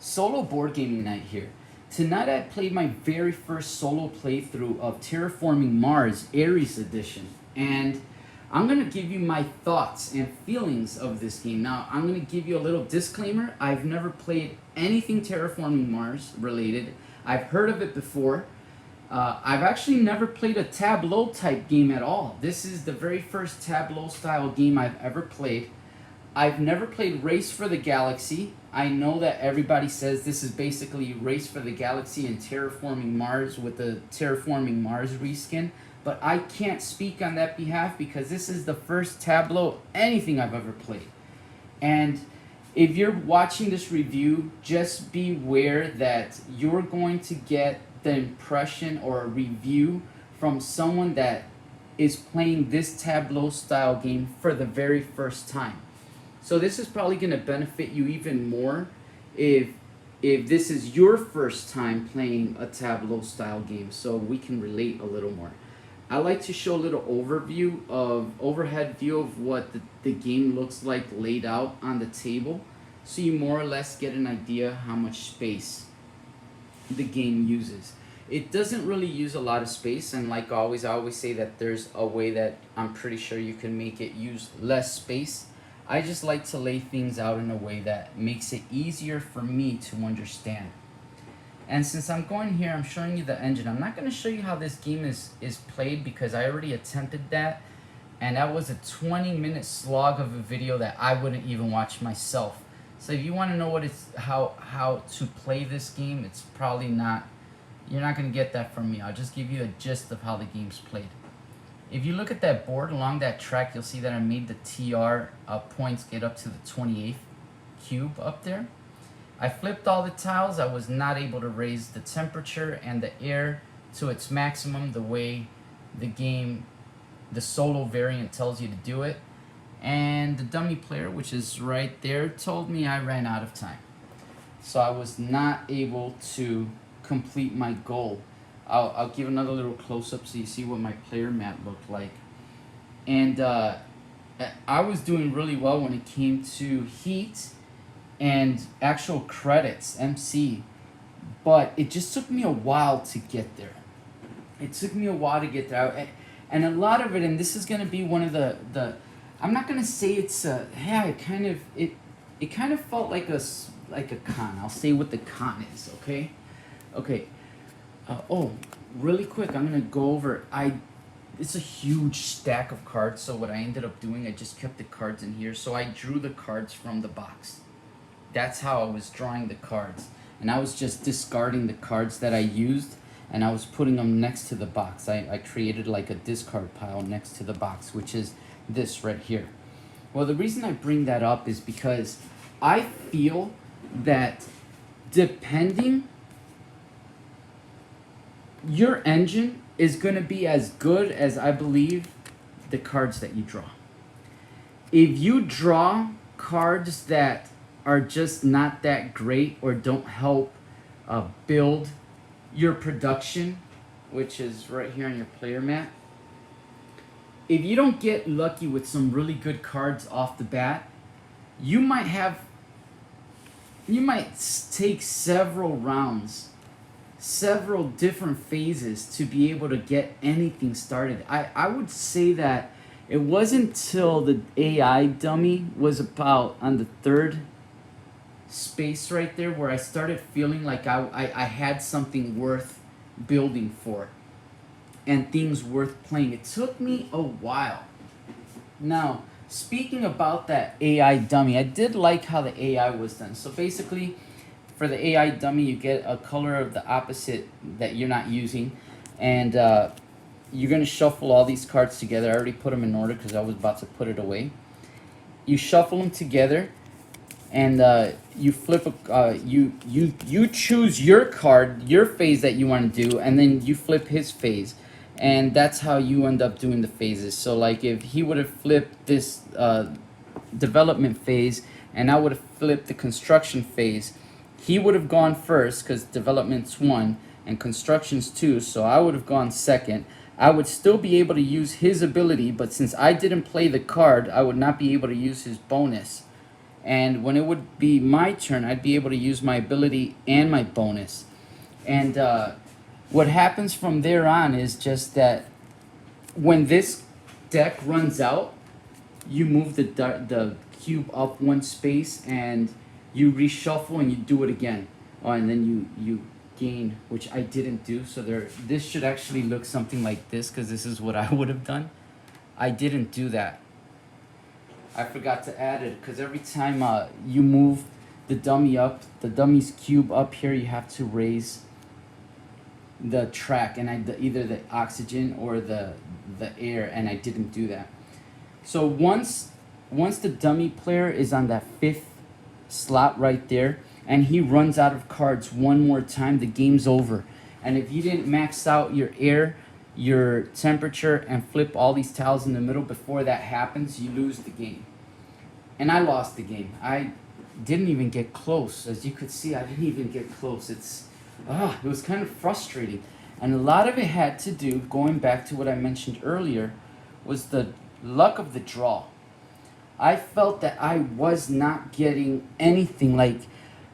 Solo board gaming night here. Tonight I played my very first solo playthrough of Terraforming Mars Ares Expedition, and I'm going to give you my thoughts and feelings of this game. Now, I'm going to give you a little disclaimer. I've never played anything Terraforming Mars related. I've heard of it before. I've actually never played a tableau type game at all. This is the very first tableau style game I've ever played. I've never played Race for the Galaxy. I know that everybody says this is basically Race for the Galaxy and Terraforming Mars with the Terraforming Mars reskin, but I can't speak on that behalf because this is the first tableau anything I've ever played. And if you're watching this review, just beware that you're going to get the impression or a review from someone that is playing this tableau style game for the very first time. So this is probably going to benefit you even more if this is your first time playing a tableau style game, so we can relate a little more. I like to show a little overhead view of what the game looks like laid out on the table, so you more or less get an idea how much space the game uses. It doesn't really use a lot of space, and like always, I always say that there's a way that I'm pretty sure you can make it use less space. I just like to lay things out in a way that makes it easier for me to understand. And since I'm going here, I'm showing you the engine. I'm not going to show you how this game is played because I already attempted that, and that was a 20-minute slog of a video that I wouldn't even watch myself. So if you want to know what it's how to play this game, it's probably not, you're not going to get that from me. I'll just give you a gist of how the game's played. If you look at that board along that track, you'll see that I made the TR points get up to the 28th cube up there. I flipped all the tiles. I was not able to raise the temperature and the air to its maximum the way the game, the solo variant, tells you to do it. And the dummy player, which is right there, told me I ran out of time. So I was not able to complete my goal. I'll give another little close-up so you see what my player mat looked like. And I was doing really well when it came to heat and actual credits, MC. But it just took me a while to get there. It took me a while to get there. And a lot of it, and this is going to be one of the I'm not going to say it's yeah, it kind of felt like a con. I'll say what the con is, okay? Okay. Oh, really quick, I'm going to go over, it's a huge stack of cards, so what I ended up doing, I just kept the cards in here, so I drew the cards from the box. That's how I was drawing the cards, and I was just discarding the cards that I used, and I was putting them next to the box. I created like a discard pile next to the box, which is this right here. Well, the reason I bring that up is because I feel that depending, your engine is going to be as good as, I believe, the cards that you draw. If you draw cards that are just not that great or don't help build your production, which is right here on your player mat, if you don't get lucky with some really good cards off the bat, you might take several rounds, several different phases to be able to get anything started. I would say that it wasn't until the AI dummy was about on the third space right there where I started feeling like I had something worth building for and things worth playing. It took me a while. Now, speaking about that AI dummy, I did like how the AI was done. So basically, for the AI dummy, you get a color of the opposite that you're not using. And you're going to shuffle all these cards together. I already put them in order because I was about to put it away. You shuffle them together, and you flip you choose your card, your phase that you want to do, and then you flip his phase. And that's how you end up doing the phases. So like if he would have flipped this development phase, and I would have flipped the construction phase, he would have gone first because development's 1 and construction's 2, so I would have gone second. I would still be able to use his ability, but since I didn't play the card, I would not be able to use his bonus. And when it would be my turn, I'd be able to use my ability and my bonus. And what happens from there on is just that when this deck runs out, you move the cube up one space and you reshuffle and you do it again. Oh, and then you gain, which I didn't do. So this should actually look something like this, because this is what I would have done. I didn't do that. I forgot to add it, because every time you move the dummy up, the dummy's cube up here, you have to raise the track, and either the oxygen or the air, and I didn't do that. So once the dummy player is on that 5th slot right there, and he runs out of cards one more time, the game's over. And if you didn't max out your air, your temperature, and flip all these tiles in the middle before that happens, you lose the game. And I lost the game. I didn't even get close. As you could see, I didn't even get close. It was kind of frustrating. And a lot of it had to do, going back to what I mentioned earlier, was the luck of the draw. I felt that I was not getting anything. Like,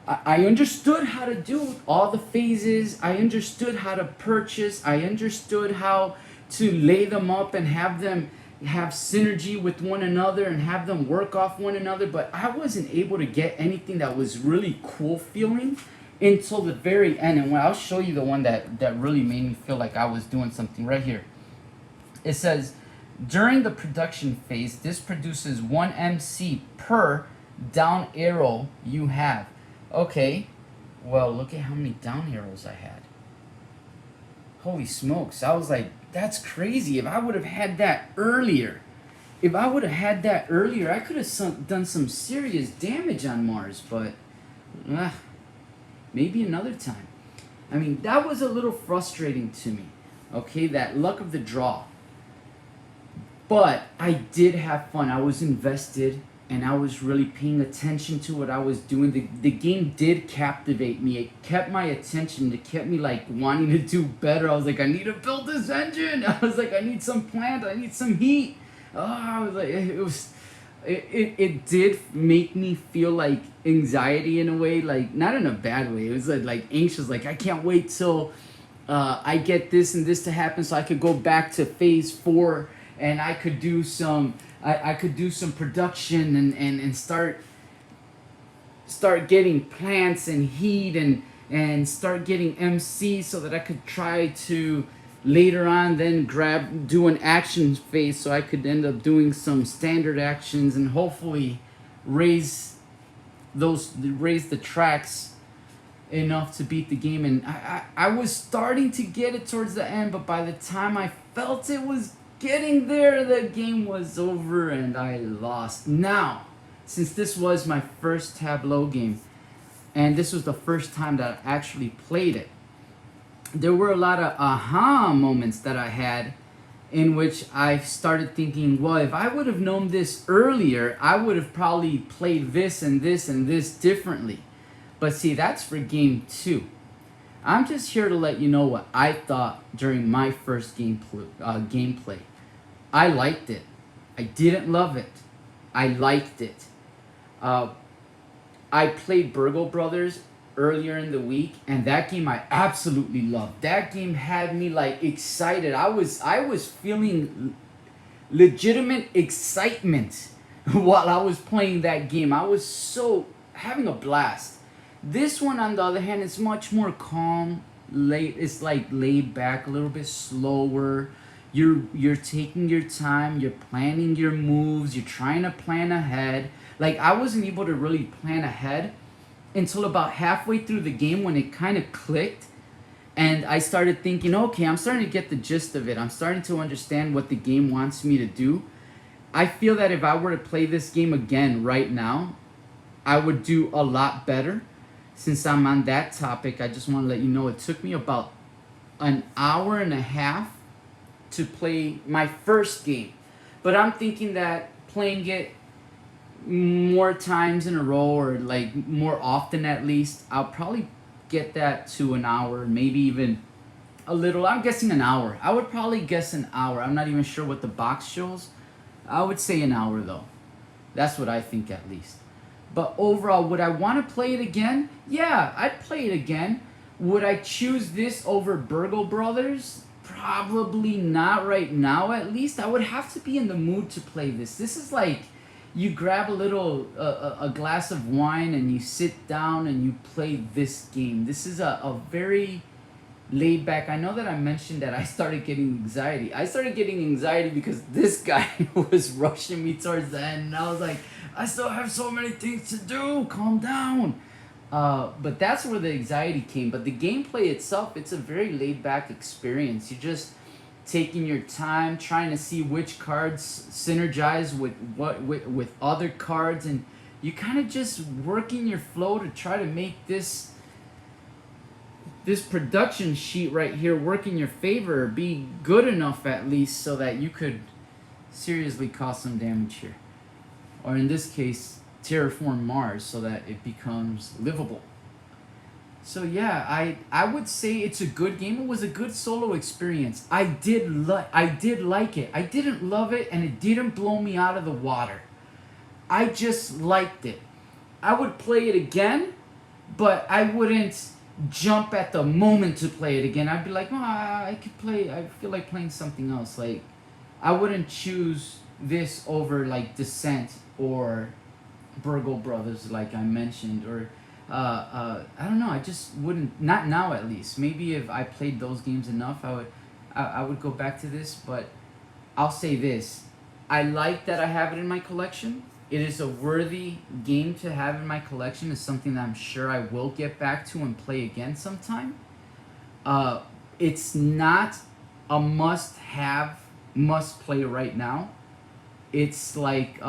I understood how to do all the phases. I understood how to purchase. I understood how to lay them up and have them have synergy with one another and have them work off one another. But I wasn't able to get anything that was really cool feeling until the very end. And I'll show you the one that really made me feel like I was doing something right here. It says, during the production phase, this produces 1 MC per down arrow you have. Okay, well, look at how many down arrows I had. Holy smokes, I was like, that's crazy. If I would have had that earlier, I could have done some serious damage on Mars, but maybe another time. I mean, that was a little frustrating to me, okay, that luck of the draw. But I did have fun. I was invested, and I was really paying attention to what I was doing. The game did captivate me. It kept my attention. It kept me like wanting to do better. I was like, I need to build this engine. I was like, I need some plant. I need some heat. I was like, it did make me feel like anxiety in a way, like not in a bad way. It was like anxious. Like, I can't wait till I get this and this to happen so I could go back to phase 4 and I could do some. I could do some production and start getting plants and heat and start getting MC so that I could try to later on then do an action phase so I could end up doing some standard actions and hopefully raise the tracks enough to beat the game. And I was starting to get it towards the end, but by the time I felt it was getting there, the game was over and I lost. Now, since this was my first Tableau game, and this was the first time that I actually played it, there were a lot of aha moments that I had in which I started thinking, well, if I would have known this earlier, I would have probably played this and this and this differently. But see, that's for game 2. I'm just here to let you know what I thought during my first gameplay. I liked it. I didn't love it. I liked it. I played Burgle Brothers earlier in the week, and that game I absolutely loved. That game had me like excited. I was feeling legitimate excitement while I was playing that game. I was so having a blast. This one, on the other hand, is much more calm. It's like laid back, a little bit slower. You're taking your time. You're planning your moves. You're trying to plan ahead. Like, I wasn't able to really plan ahead until about halfway through the game when it kind of clicked. And I started thinking, okay, I'm starting to get the gist of it. I'm starting to understand what the game wants me to do. I feel that if I were to play this game again right now, I would do a lot better. Since I'm on that topic, I just want to let you know it took me about an hour and a half to play my first game. But I'm thinking that playing it more times in a row, or like more often at least, I'll probably get that to an hour, maybe even a little. I'm guessing an hour. I would probably guess an hour. I'm not even sure what the box shows. I would say an hour though. That's what I think at least. But overall, would I want to play it again? Yeah, I'd play it again. Would I choose this over Burgle Brothers? Probably not right now, at least. I would have to be in the mood to play this. This is like you grab a glass of wine and you sit down and you play this game. This is a very laid back. I know that I mentioned that I started getting anxiety. I started getting anxiety because this guy was rushing me towards the end, and I was like, I still have so many things to do. Calm down. But that's where the anxiety came. But the gameplay itself, it's a very laid back experience. You're just taking your time, trying to see which cards synergize with other cards, and you kind of just working your flow to try to make this production sheet right here work in your favor, or be good enough at least so that you could seriously cause some damage here. Or in this case, terraform Mars so that it becomes livable. So yeah, I would say it's a good game. It was a good solo experience. I did like it. I didn't love it, and it didn't blow me out of the water. I just liked it. I would play it again, but I wouldn't jump at the moment to play it again. I'd be like, oh, I feel like playing something else. Like, I wouldn't choose this over like Descent or Burgle Brothers, like I mentioned, or I don't know. I just wouldn't. Not now, at least. Maybe if I played those games enough, I would go back to this. But I'll say this: I like that I have it in my collection. It is a worthy game to have in my collection. It's something that I'm sure I will get back to and play again sometime. It's not a must-have, must-play right now. It's like,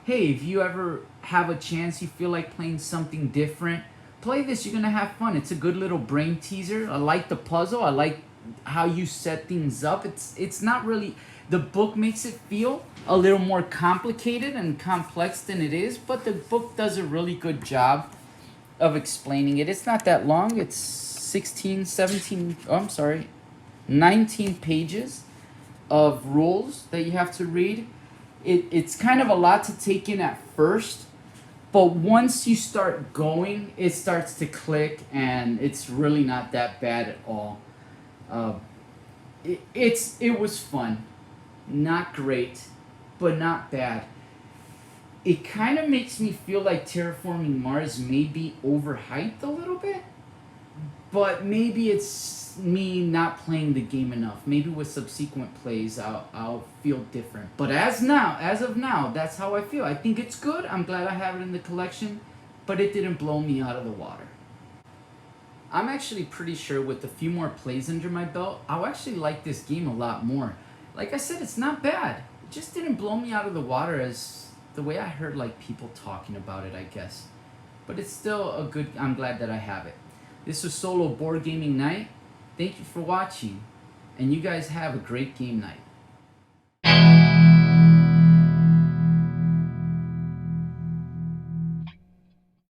hey, if you ever have a chance, you feel like playing something different, play this. You're going to have fun. It's a good little brain teaser. I like the puzzle. I like how you set things up. It's not really... The book makes it feel a little more complicated and complex than it is, but the book does a really good job of explaining it. It's not that long. It's 19 pages of rules that you have to read. It's kind of a lot to take in at first, but once you start going, it starts to click, and it's really not that bad at all. It was fun. Not great, but not bad. It kind of makes me feel like Terraforming Mars may be overhyped a little bit, but maybe it's me not playing the game enough. Maybe with subsequent plays, I'll feel different. But as of now, that's how I feel. I think it's good. I'm glad I have it in the collection, but it didn't blow me out of the water. I'm actually pretty sure with a few more plays under my belt, I'll actually like this game a lot more. Like I said, it's not bad. It just didn't blow me out of the water as the way I heard like people talking about it, I guess. But it's still a good... I'm glad that I have it. This was Solo Board Gaming Night. Thank you for watching. And you guys have a great game night.